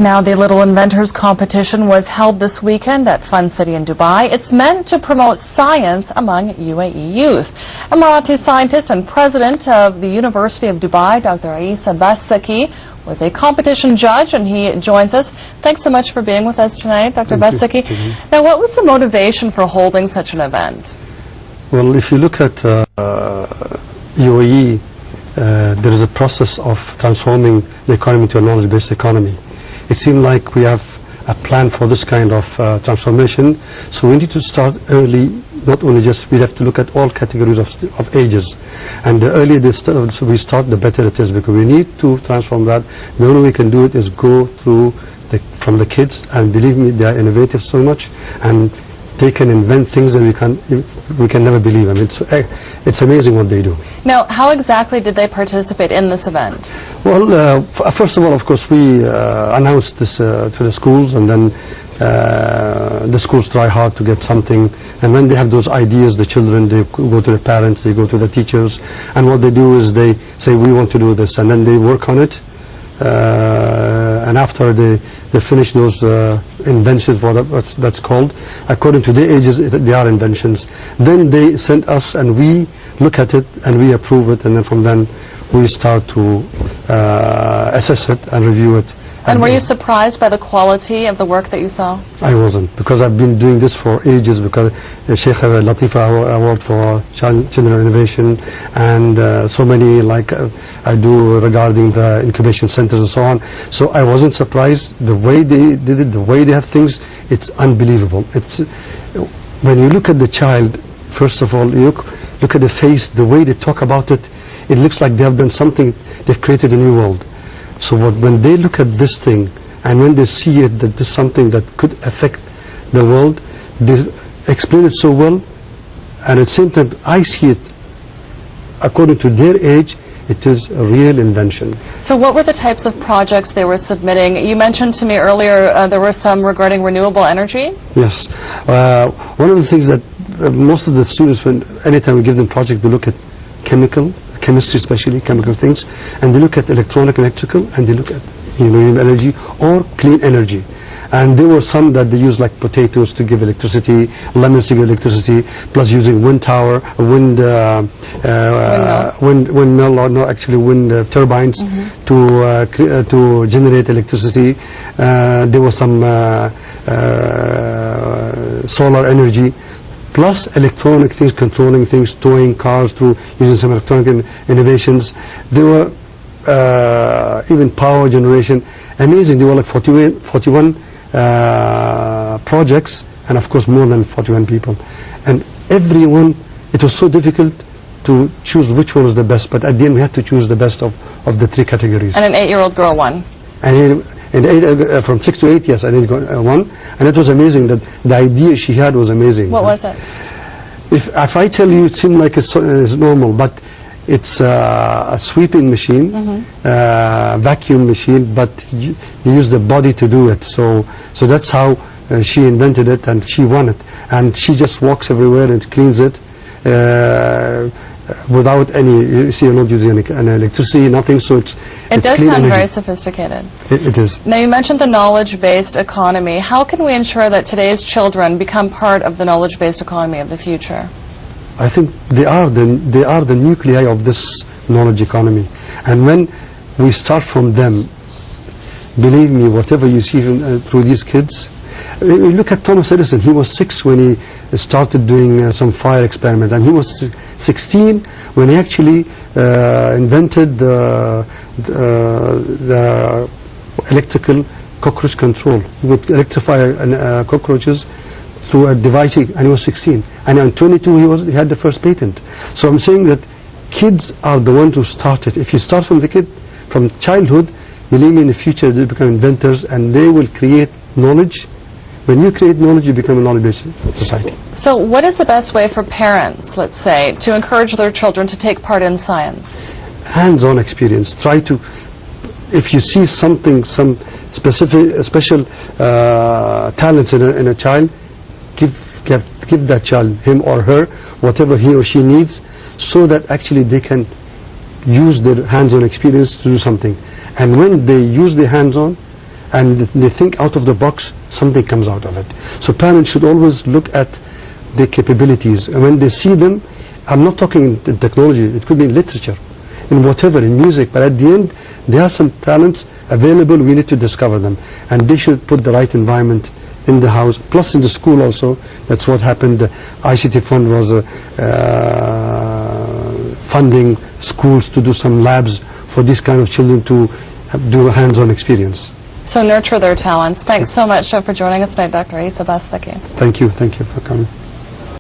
Now, the Little Inventors competition was held this weekend at Fun City in Dubai. It's meant to promote science among UAE youth. Emirati scientist and president of the University of Dubai, Dr. Isa Bassaki, was a competition judge, and he joins us. Thanks so much for being with us tonight, Dr. Bassaki. Now, what was the motivation for holding such an event? Well, if you look at UAE, there is a process of transforming the economy to a knowledge-based economy. It seemed like we have a plan for this kind of transformation, so we need to start early. Not only just, we have to look at all categories of ages, and the earlier we start, the better it is, because we need to transform that. The only way we can do it is go through from the kids, and believe me, they are innovative so much, and they can invent things that we can never believe. I mean, it's amazing what they do. Now, how exactly did they participate in this event? Well, first of all, of course, we announced this to the schools, and then the schools try hard to get something. And when they have those ideas, the children, they go to the parents, they go to the teachers, and what they do is they say, we want to do this, and then they work on it. And after they finish those inventions, that's called, according to their ages, they are inventions. Then they send us, and we look at it, and we approve it, and then from then we start to assess it and review it. And were you surprised by the quality of the work that you saw? I wasn't, because I've been doing this for ages, because Sheikh Latifa Award for Children Innovation, and so many like I do regarding the incubation centers and so on. So I wasn't surprised. The way they did it, the way they have things, it's unbelievable. It's when you look at the child, first of all, you look at the face, the way they talk about it, it looks like they have done something, they've created a new world. So when they look at this thing, and when they see it, that this is something that could affect the world, they explain it so well, and at the same time, I see it, according to their age, it is a real invention. So what were the types of projects they were submitting? You mentioned to me earlier there were some regarding renewable energy? Yes. One of the things that most of the students, anytime we give them projects, they look at chemistry, especially chemical things, and they look at electrical, and they look at renewable energy or clean energy. And there were some that they use, like potatoes to give electricity, lemons to give electricity, plus using wind tower, windmill, or no, actually wind turbines to generate electricity. There was some solar energy, plus electronic things, controlling things, towing cars through using some electronic innovations. There were even power generation. Amazing. There were like 41 projects, and of course more than 41 people. And everyone, it was so difficult to choose which one was the best, but at the end we had to choose the best of the three categories. And an 8-year-old girl won. And from 6 to 8, yes, I did one, and it was amazing. That the idea she had was amazing. What was it? If I tell you, it seemed like it's normal, but it's a sweeping machine, vacuum machine, but you use the body to do it. So that's how she invented it, and she won it. And she just walks everywhere and cleans it. Without any, you see, you're not using any electricity, nothing, so it does sound very sophisticated. It is. Now, you mentioned the knowledge-based economy. How can we ensure that today's children become part of the knowledge-based economy of the future? I think they are the nuclei of this knowledge economy, and when we start from them, believe me, whatever you see through these kids. You look at Thomas Edison. He was 6 when he started doing some fire experiments, and he was 16 when he actually invented the electrical cockroach control. He would electrify cockroaches through a device, and he was 16. And at 22 he had the first patent. So I'm saying that kids are the ones who started. If you start from the kid, from childhood, believe me, in the future they become inventors, and they will create knowledge. When you create knowledge, you become a knowledge-based society. So what is the best way for parents, let's say, to encourage their children to take part in science? Hands-on experience. Try to, if you see something, some special talents in a child, give that child, him or her, whatever he or she needs, so that actually they can use their hands-on experience to do something. And when they use their hands-on, and they think out of the box, something comes out of it. So parents should always look at their capabilities, and when they see them, I'm not talking in technology, it could be in literature, in whatever, in music, but at the end, there are some talents available, we need to discover them, and they should put the right environment in the house, plus in the school also. That's what happened. The ICT fund was funding schools to do some labs for these kind of children to do a hands-on experience. So nurture their talents. Thanks so much for joining us tonight, Dr. Isa Bastaki. Thank you for coming.